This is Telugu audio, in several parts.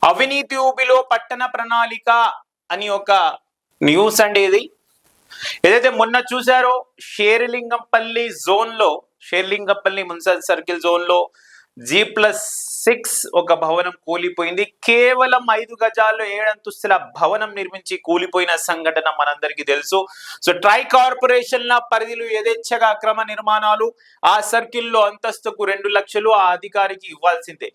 అవినీతి ఊబిలో పట్టణ ప్రణాళిక అని ఒక న్యూస్ అండి. ఇది ఏదైతే మొన్న చూసారో షేర్లింగంపల్లి మున్సిపల్ సర్కిల్ జోన్ లో G+6 ఒక భవనం కూలిపోయింది. కేవలం 5 గజాల్లో 7 అంతస్తుల భవనం నిర్మించి కూలిపోయిన సంఘటన మనందరికీ తెలుసు. సో ట్రై కార్పొరేషన్ల పరిధిలో యథేచ్ఛగా అక్రమ నిర్మాణాలు, ఆ సర్కిల్లో అంతస్తుకు 2 లక్షలు ఆ అధికారికి ఇవ్వాల్సిందే.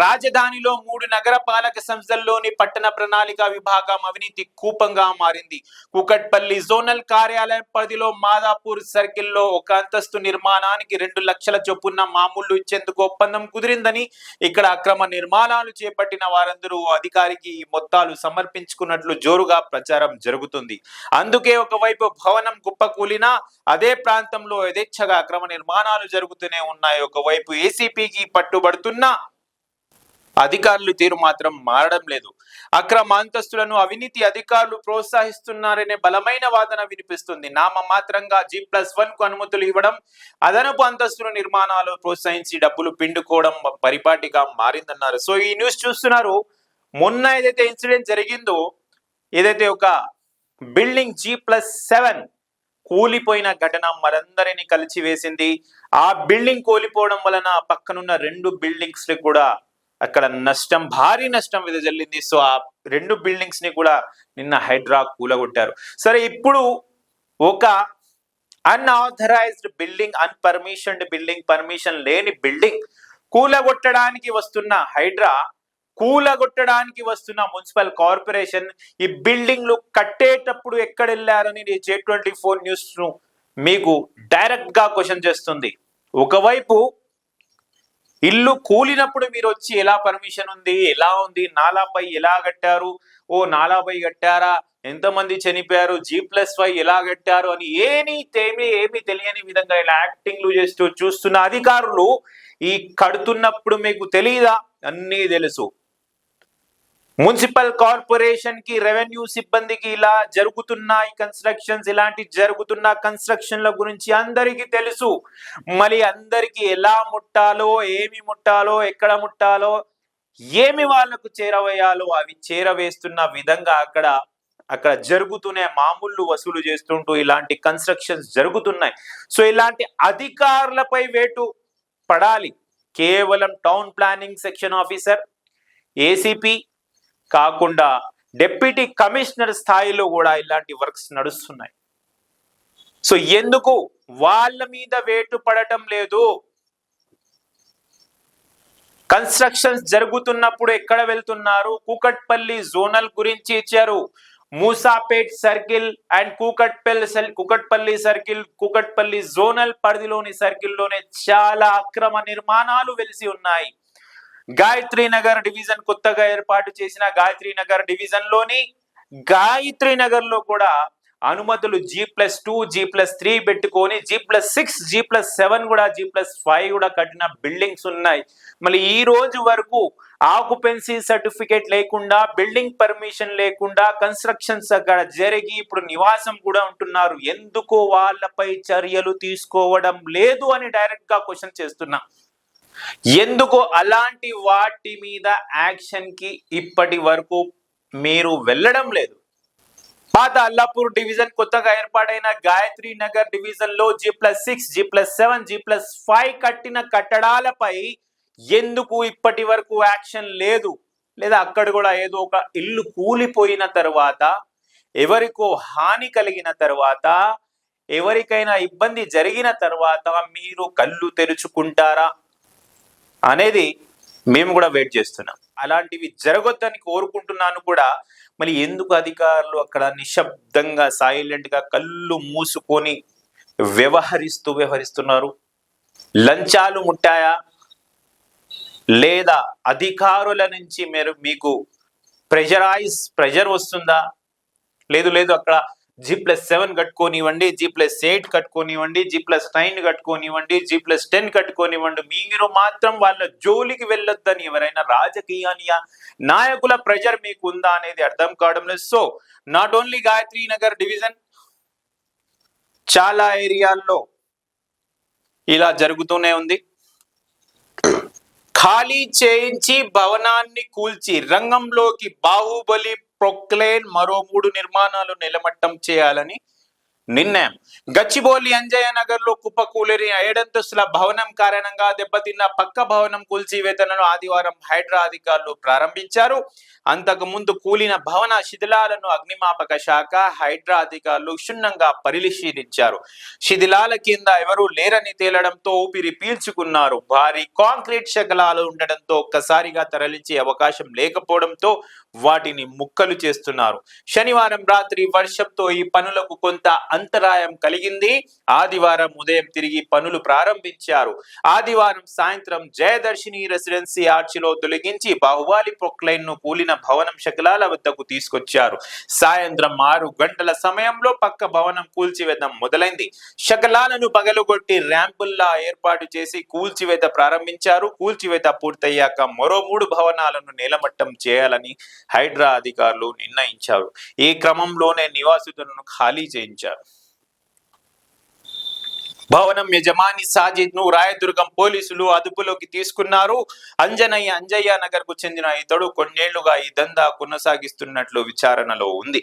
రాజధానిలో 3 నగర పాలక సంస్థల్లోని పట్టణ ప్రణాళిక విభాగం అవినీతి కూపంగా మారింది. కూకట్పల్లి జోనల్ కార్యాలయం పరిధిలో మాదాపూర్ సర్కిల్లో ఒక అంతస్తు నిర్మాణానికి 2 లక్షల చొప్పున మామూలు ఇచ్చేందుకు ఒప్పందం కుదిరిందని, ఇక్కడ అక్రమ నిర్మాణాలు చేపట్టిన వారందరూ అధికారికి మొత్తాలు సమర్పించుకున్నట్లు జోరుగా ప్రచారం జరుగుతుంది. అందుకే ఒకవైపు భవనం కుప్పకూలినా అదే ప్రాంతంలో యథేచ్ఛగా అక్రమ నిర్మాణాలు జరుగుతూనే ఉన్నాయి. ఒకవైపు ఏసీపీకి పట్టుబడుతున్న అధికారులు తీరు మాత్రం మారడం లేదు. అక్రమ అంతస్తులను అవినీతి అధికారులు ప్రోత్సహిస్తున్నారనే బలమైన వాదన వినిపిస్తుంది. నామమాత్రంగా G+1 కు అనుమతులు ఇవ్వడం, అదనపు అంతస్తుల నిర్మాణాలు ప్రోత్సహించి డబ్బులు పిండుకోవడం పరిపాటిగా మారిందన్నారు. సో ఈ న్యూస్ చూస్తున్నారు. మొన్న ఏదైతే ఇన్సిడెంట్ జరిగిందో, ఏదైతే ఒక బిల్డింగ్ G+7 కూలిపోయిన ఘటన మనందరినీ కలిచివేసింది. ఆ బిల్డింగ్ కూలిపోవడం వలన పక్కనున్న 2 బిల్డింగ్స్ కూడా అక్కడ నష్టం, భారీ నష్టం వెదజల్లింది. సో ఆ 2 బిల్డింగ్స్ ని కూడా నిన్న హైడ్రా కూలగొట్టారు. సరే, ఇప్పుడు ఒక అన్ఆథరైజ్డ్ బిల్డింగ్, పర్మిషన్ లేని బిల్డింగ్ కూలగొట్టడానికి వస్తున్న హైడ్రా, కూలగొట్టడానికి వస్తున్న మున్సిపల్ కార్పొరేషన్ ఈ బిల్డింగ్లు కట్టేటప్పుడు ఎక్కడ వెళ్ళారని J24 న్యూస్ ను మీకు డైరెక్ట్ గా క్వశ్చన్ చేస్తుంది. ఒకవైపు ఇల్లు కూలినప్పుడు మీరు వచ్చి ఎలా పర్మిషన్ ఉంది, ఎలా ఉంది, నాలాపై ఎలా కట్టారు, నాలాపై కట్టారా, ఎంతమంది చనిపోయారు, G+5 ఎలా కట్టారు అని ఏమీ తెలియని విధంగా ఇలా యాక్టింగ్లు చేస్తూ చూస్తున్న అధికారులు ఈ కడుతున్నప్పుడు మీకు తెలియదా? అన్నీ తెలుసు. మున్సిపల్ కార్పొరేషన్ కి, రెవెన్యూ సిబ్బందికి ఇలా జరుగుతున్నాయి కన్స్ట్రక్షన్స్, ఇలాంటి జరుగుతున్న కన్స్ట్రక్షన్ల గురించి అందరికీ తెలుసు. మళ్ళీ అందరికీ ఎలా ముట్టాలో, ఏమి ముట్టాలో, ఎక్కడ ముట్టాలో, ఏమి వాళ్లకు చేరవేయాలో అవి చేరవేస్తున్న విధంగా అక్కడ జరుగుతూనే మామూలు వసూలు చేస్తుంటూ ఇలాంటి కన్స్ట్రక్షన్స్ జరుగుతున్నాయి. సో ఇలాంటి అధికారులపై వేటు పడాలి. కేవలం town planning section officer, ACP కాకుండా డిప్యూటీ కమిషనర్ స్థాయిలో కూడా ఇలాంటి వర్క్స్ నడుస్తున్నాయి. సో ఎందుకు వాళ్ళ మీద వేటు పడటం లేదు? కన్స్ట్రక్షన్స్ జరుగుతున్నప్పుడు ఎక్కడ వెళ్తున్నారు? కూకట్పల్లి జోనల్ గురించి ఇచ్చారు. Moosapet circle and Kukatpally circle, Kukatpally zonal పరిధిలోని సర్కిల్లోనే చాలా అక్రమ నిర్మాణాలు వెలిసి ఉన్నాయి. గాయత్రి నగర్ డివిజన్, కొత్తగా ఏర్పాటు చేసిన గాయత్రి నగర్ డివిజన్ లోని గాయత్రి నగర్ లో కూడా అనుమతులు G+2, G+3 పెట్టుకొని G+6, G+7 కూడా, G+5 కూడా కట్టిన బిల్డింగ్స్ ఉన్నాయి. మళ్ళీ ఈ రోజు వరకు ఆక్యుపెన్సీ సర్టిఫికేట్ లేకుండా, బిల్డింగ్ పర్మిషన్ లేకుండా కన్స్ట్రక్షన్స్ అక్కడ జరిగి ఇప్పుడు నివాసం కూడా ఉంటున్నారు. ఎందుకు వాళ్ళపై చర్యలు తీసుకోవడం లేదు అని డైరెక్ట్ గా క్వశ్చన్ చేస్తున్నా. ఎందుకు అలాంటి వాటి మీద యాక్షన్ కి ఇప్పటి వరకు మీరు వెళ్ళడం లేదు? పాత అల్లాపూర్ డివిజన్, కొత్తగా ఏర్పాటైన గాయత్రి నగర్ డివిజన్ లో G+6, G+7, G+5 కట్టిన కట్టడాలపై ఎందుకు ఇప్పటి వరకు యాక్షన్ లేదు? లేదా అక్కడ కూడా ఏదో ఒక ఇల్లు కూలిపోయిన తర్వాత, ఎవరికో హాని కలిగిన తర్వాత, ఎవరికైనా ఇబ్బంది జరిగిన తర్వాత మీరు కళ్ళు తెరుచుకుంటారా అనేది మేము కూడా వెయిట్ చేస్తున్నాం. అలాంటివి జరగొద్దని కోరుకుంటున్నాను కూడా. మరి ఎందుకు అధికారులు అక్కడ నిశ్శబ్దంగా, సైలెంట్ గా కళ్ళు మూసుకొని వ్యవహరిస్తున్నారు? లంచాలు ముట్టాయా? లేదా అధికారుల నుంచి మీకు ప్రెజర్ వస్తుందా? లేదు అక్కడ G+7 కట్టుకోనివ్వండి, G+8 కట్టుకోనివ్వండి, G+9 కట్టుకోనివ్వండి, G+10 కట్టుకోనివ్వండి, మీరు మాత్రం వాళ్ళ జోలికి వెళ్ళొద్దని ఎవరైనా రాజకీయ నాయకుల ప్రెజర్ మీకు ఉందా అనేది అర్థం కావడం లేదు. So not only Gayatri Nagar division, చాలా ఏరియాల్లో ఇలా జరుగుతూనే ఉంది. ఖాళీ చేయించి భవనాన్ని కూల్చి రంగంలోకి బాహుబలి ప్రొక్లేన్ మరో 3 నిర్మాణాలు నిలమట్టం చేయాలని నిర్ణయం. గచ్చిబౌలి అంజయ్య నగర్ లో కుప్పకూలిన 7 అంతస్తుల భవనం కారణంగా దెబ్బతిన్న పక్క భవనం కూల్చివేతలను ఆదివారం హైడ్రా అధికారులు ప్రారంభించారు. అంతకు ముందు కూలిన భవన శిథిలాలను అగ్నిమాపక శాఖ హైడ్రా అధికారులు క్షుణ్ణంగా పరిశీలించారు. శిథిలాల కింద ఎవరూ లేరని తేలడంతో ఊపిరి పీల్చుకున్నారు. భారీ కాంక్రీట్ శకలాలు ఉండడంతో ఒక్కసారిగా తరలించే అవకాశం లేకపోవడంతో వాటిని ముక్కలు చేస్తున్నారు. శనివారం రాత్రి వర్షంతో ఈ పనులకు కొంత అంతరాయం కలిగింది. ఆదివారం ఉదయం తిరిగి పనులు ప్రారంభించారు. ఆదివారం సాయంత్రం జయదర్శిని రెసిడెన్సీ ఆర్చిలో తొలగించి బాహుబలి ప్రొక్లైన్ ను కూలిన భవనం శకలాల వద్దకు తీసుకొచ్చారు. సాయంత్రం 6 గంటల సమయంలో పక్క భవనం కూల్చివేత మొదలైంది. శకలాలను పగలగొట్టి ర్యాంపుల్లా ఏర్పాటు చేసి కూల్చివేత ప్రారంభించారు. కూల్చివేత పూర్తయ్యాక మరో 3 భవనాలను నేలమట్టం చేయాలని హైడ్రా అధికారులు నిర్ణయించారు. ఈ క్రమంలోనే నివాసితులను ఖాళీ చేయించారు. భవనం యజమాని సాజిద్ ను రాయదుర్గం పోలీసులు అదుపులోకి తీసుకున్నారు. అంజయ్య నగర్ కు చెందిన ఇతడు కొన్నేళ్లుగా ఈ దందా కొనసాగిస్తున్నట్లు విచారణలో ఉంది.